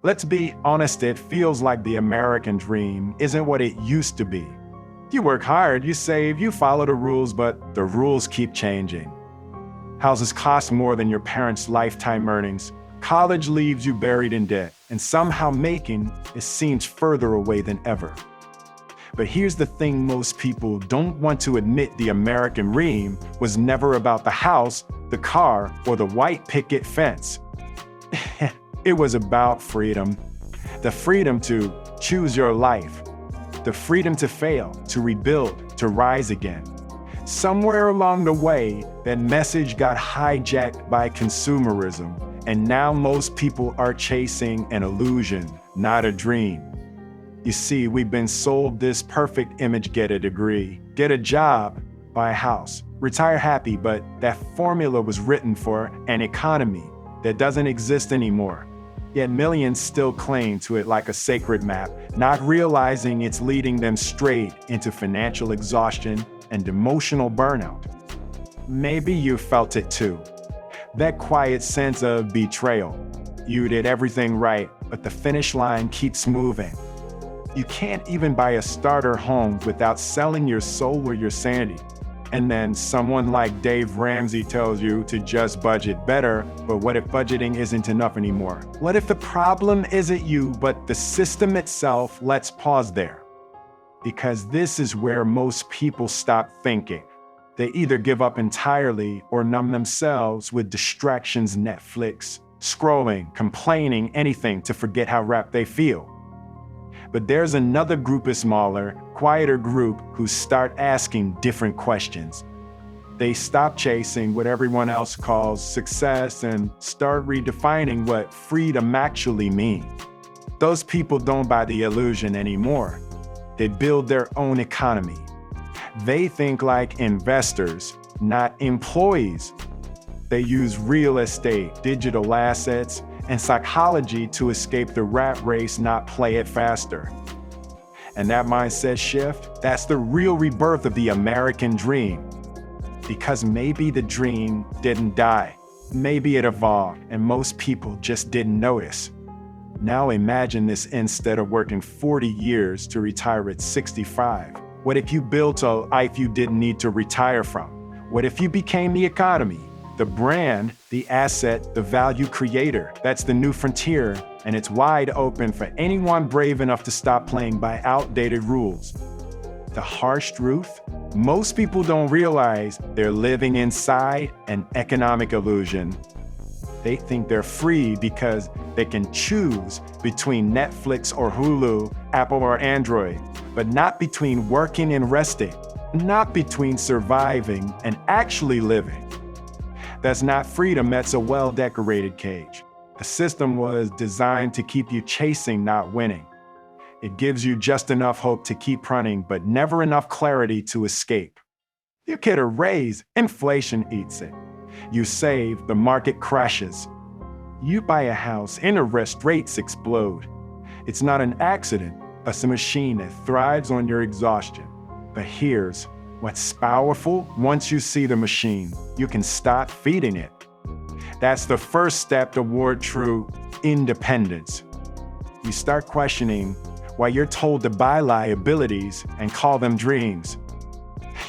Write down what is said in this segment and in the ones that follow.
Let's be honest, it feels like the American dream isn't what it used to be. You work hard, you save, you follow the rules, but the rules keep changing. Houses cost more than your parents' lifetime earnings. College leaves you buried in debt, and somehow making it seems further away than ever. But here's the thing most people don't want to admit: the American dream was never about the house, the car, or the white picket fence. It was about freedom. The freedom to choose your life. The freedom to fail, to rebuild, to rise again. Somewhere along the way, that message got hijacked by consumerism, and now most people are chasing an illusion, not a dream. You see, we've been sold this perfect image: get a degree, get a job, buy a house, retire happy, but that formula was written for an economy that doesn't exist anymore. Yet millions still cling to it like a sacred map, not realizing it's leading them straight into financial exhaustion and emotional burnout. Maybe you felt it too. That quiet sense of betrayal. You did everything right, but the finish line keeps moving. You can't even buy a starter home without selling your soul or your sanity. And then someone like Dave Ramsey tells you to just budget better, but what if budgeting isn't enough anymore? What if the problem isn't you, but the system itself? Let's pause there. Because this is where most people stop thinking. They either give up entirely or numb themselves with distractions: Netflix, scrolling, complaining, anything to forget how wrapped they feel. But there's another group, a smaller, quieter group, who start asking different questions. They stop chasing what everyone else calls success and start redefining what freedom actually means. Those people don't buy the illusion anymore. They build their own economy. They think like investors, not employees. They use real estate, digital assets, and psychology to escape the rat race, not play it faster. And that mindset shift, that's the real rebirth of the American dream. Because maybe the dream didn't die. Maybe it evolved, and most people just didn't notice. Now imagine this: instead of working 40 years to retire at 65, what if you built a life you didn't need to retire from? What if you became the economy? The brand, the asset, the value creator. That's the new frontier, and it's wide open for anyone brave enough to stop playing by outdated rules. The harsh truth? Most people don't realize they're living inside an economic illusion. They think they're free because they can choose between Netflix or Hulu, Apple or Android, but not between working and resting, not between surviving and actually living. That's not freedom, that's a well-decorated cage. The system was designed to keep you chasing, not winning. It gives you just enough hope to keep running, but never enough clarity to escape. You get a raise, inflation eats it. You save, the market crashes. You buy a house, interest rates explode. It's not an accident, it's a machine that thrives on your exhaustion. But here's what's powerful: once you see the machine, you can stop feeding it. That's the first step toward true independence. You start questioning why you're told to buy liabilities and call them dreams.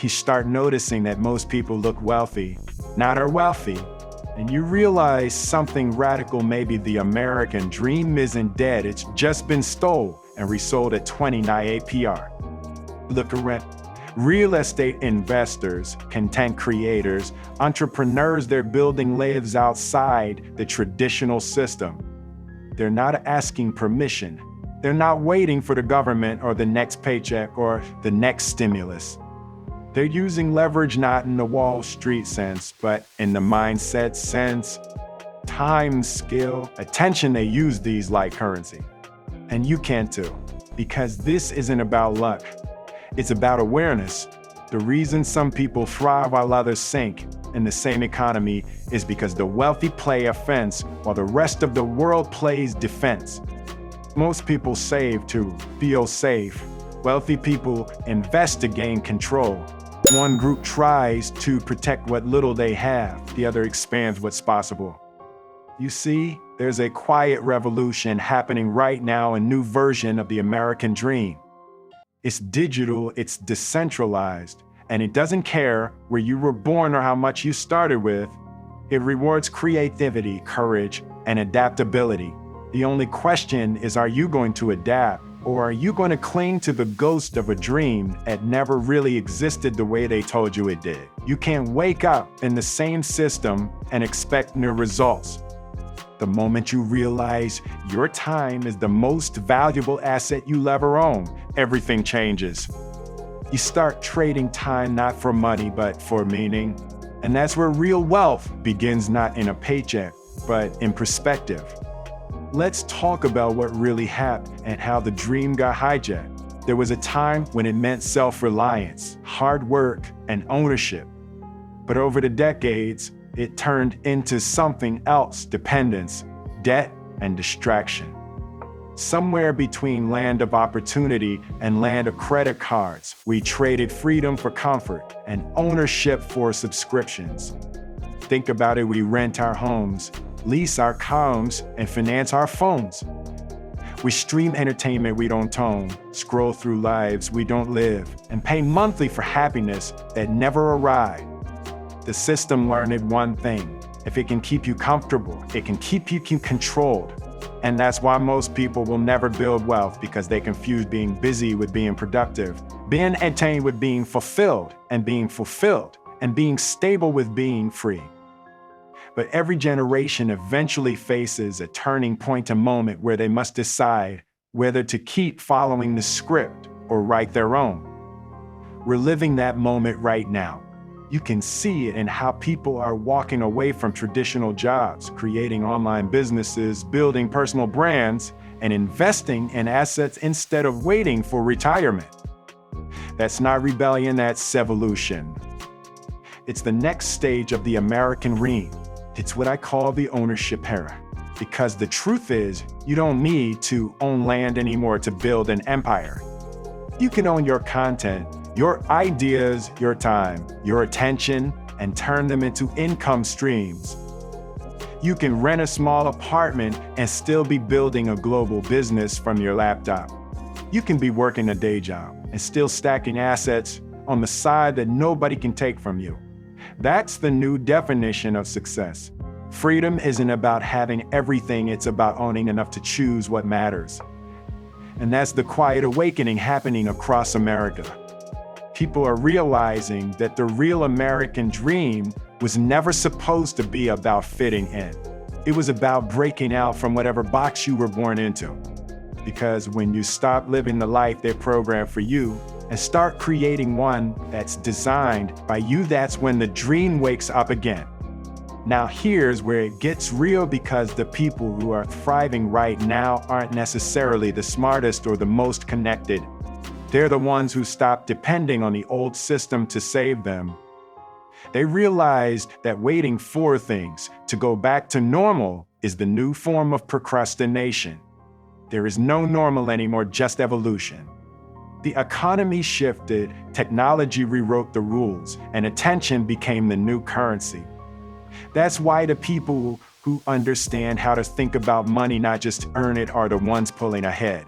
You start noticing that most people look wealthy, not are wealthy, and you realize something radical: maybe the American dream isn't dead, it's just been stolen and resold at 29 APR. Look around. Real estate investors, content creators, entrepreneurs, they're building lives outside the traditional system. They're not asking permission. They're not waiting for the government or the next paycheck or the next stimulus. They're using leverage not in the Wall Street sense, but in the mindset sense. Time, skill, attention, they use these like currency. And you can too, because this isn't about luck. It's about awareness. The reason some people thrive while others sink in the same economy is because the wealthy play offense while the rest of the world plays defense. Most people save to feel safe. Wealthy people invest to gain control. One group tries to protect what little they have, the other expands what's possible. You see, there's a quiet revolution happening right now, a new version of the American dream. It's digital, it's decentralized, and it doesn't care where you were born or how much you started with. It rewards creativity, courage, and adaptability. The only question is, are you going to adapt, or are you going to cling to the ghost of a dream that never really existed the way they told you it did? You can't wake up in the same system and expect new results. The moment you realize your time is the most valuable asset you'll ever own, everything changes. You start trading time not for money, but for meaning. And that's where real wealth begins, not in a paycheck, but in perspective. Let's talk about what really happened and how the dream got hijacked. There was a time when it meant self-reliance, hard work, and ownership. But over the decades, it turned into something else: dependence, debt, and distraction. Somewhere between land of opportunity and land of credit cards, we traded freedom for comfort and ownership for subscriptions. Think about it: we rent our homes, lease our cars, and finance our phones. We stream entertainment we don't own, scroll through lives we don't live, and pay monthly for happiness that never arrived. The system learned one thing: if it can keep you comfortable, it can keep you controlled. And that's why most people will never build wealth, because they confuse being busy with being productive, being entertained with being fulfilled, and being stable with being free. But every generation eventually faces a turning point, a moment where they must decide whether to keep following the script or write their own. We're living that moment right now. You can see it in how people are walking away from traditional jobs, creating online businesses, building personal brands, and investing in assets instead of waiting for retirement. That's not rebellion, that's evolution. It's the next stage of the American dream. It's what I call the ownership era. Because the truth is, you don't need to own land anymore to build an empire. You can own your content, your ideas, your time, your attention, and turn them into income streams. You can rent a small apartment and still be building a global business from your laptop. You can be working a day job and still stacking assets on the side that nobody can take from you. That's the new definition of success. Freedom isn't about having everything, it's about owning enough to choose what matters. And that's the quiet awakening happening across America. People are realizing that the real American dream was never supposed to be about fitting in. It was about breaking out from whatever box you were born into. Because when you stop living the life they programmed for you and start creating one that's designed by you, that's when the dream wakes up again. Now here's where it gets real, because the people who are thriving right now aren't necessarily the smartest or the most connected. They're the ones who stopped depending on the old system to save them. They realized that waiting for things to go back to normal is the new form of procrastination. There is no normal anymore, just evolution. The economy shifted, technology rewrote the rules, and attention became the new currency. That's why the people who understand how to think about money, not just earn it, are the ones pulling ahead.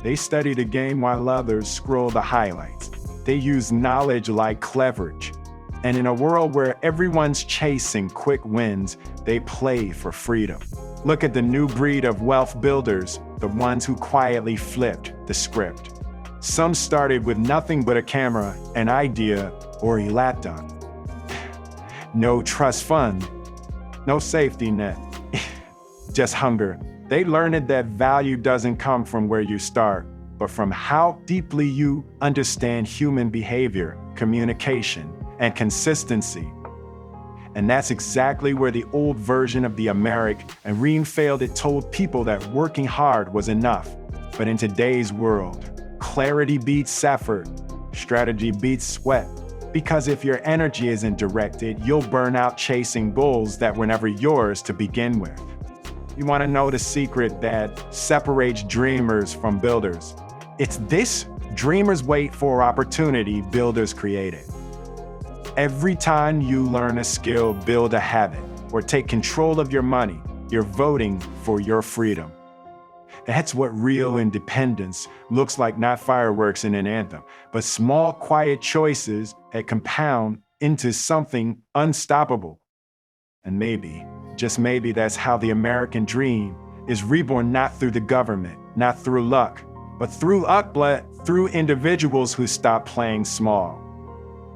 They study the game while others scroll the highlights. They use knowledge like leverage. And in a world where everyone's chasing quick wins, they play for freedom. Look at the new breed of wealth builders, the ones who quietly flipped the script. Some started with nothing but a camera, an idea, or a laptop. No trust fund, no safety net, just hunger. They learned that value doesn't come from where you start, but from how deeply you understand human behavior, communication, and consistency. And that's exactly where the old version of the American dream failed. It told people that working hard was enough. But in today's world, clarity beats effort, strategy beats sweat. Because if your energy isn't directed, you'll burn out chasing bulls that were never yours to begin with. You want to know the secret that separates dreamers from builders? It's this: dreamers wait for opportunity, builders create it. Every time you learn a skill, build a habit, or take control of your money, you're voting for your freedom. That's what real independence looks like, not fireworks and an anthem, but small, quiet choices that compound into something unstoppable. And maybe, just maybe, that's how the American dream is reborn, not through the government, not through luck, but through individuals who stop playing small.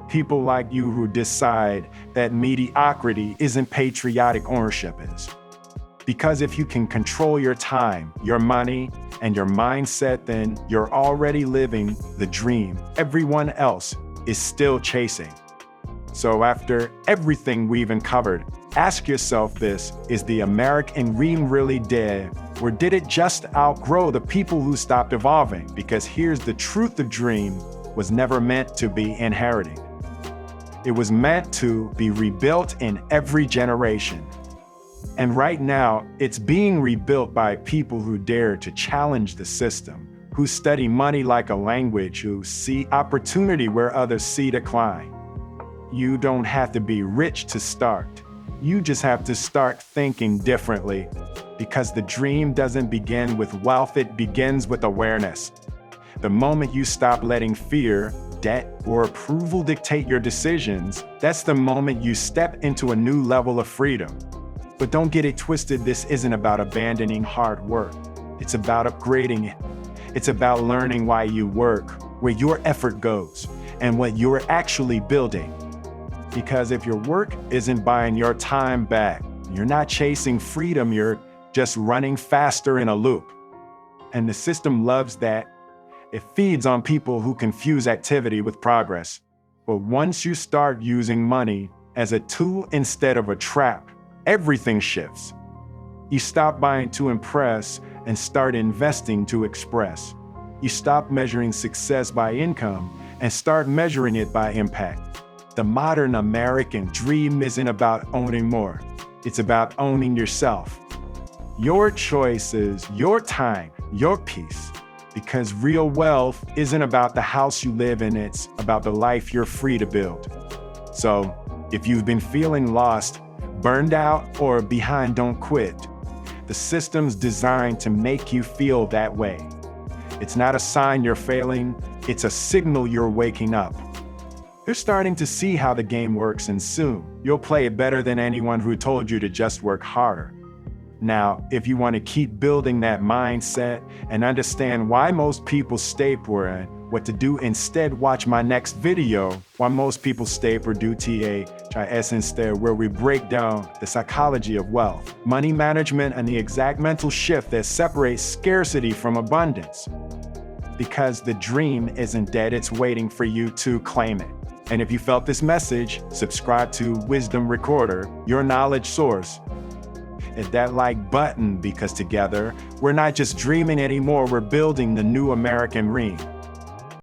People like you who decide that mediocrity isn't patriotic ownership is. Because if you can control your time, your money, and your mindset, then you're already living the dream everyone else is still chasing. So after everything we've uncovered, ask yourself this: is the American dream really dead? Or did it just outgrow the people who stopped evolving? Because here's the truth: the dream was never meant to be inherited. It was meant to be rebuilt in every generation. And right now, it's being rebuilt by people who dare to challenge the system, who study money like a language, who see opportunity where others see decline. You don't have to be rich to start. You just have to start thinking differently, because the dream doesn't begin with wealth, it begins with awareness. The moment you stop letting fear, debt, or approval dictate your decisions, that's the moment you step into a new level of freedom. But don't get it twisted, this isn't about abandoning hard work. It's about upgrading it. It's about learning why you work, where your effort goes, and what you're actually building. Because if your work isn't buying your time back, you're not chasing freedom, you're just running faster in a loop. And the system loves that. It feeds on people who confuse activity with progress. But once you start using money as a tool instead of a trap, everything shifts. You stop buying to impress and start investing to express. You stop measuring success by income and start measuring it by impact. The modern American dream isn't about owning more. It's about owning yourself. Your choices, your time, your peace. Because real wealth isn't about the house you live in, it's about the life you're free to build. So, if you've been feeling lost, burned out, or behind, don't quit. The system's designed to make you feel that way. It's not a sign you're failing, it's a signal you're waking up. You're starting to see how the game works, and soon you'll play it better than anyone who told you to just work harder. Now, if you want to keep building that mindset and understand why most people stay poor and what to do instead, watch my next video, Why Most People Stay Poor Do THIS Instead, where we break down the psychology of wealth, money management, and the exact mental shift that separates scarcity from abundance. Because the dream isn't dead, it's waiting for you to claim it. And if you felt this message, subscribe to Wisdom Recorder, your knowledge source. Hit that like button, because together, we're not just dreaming anymore, we're building the new American dream.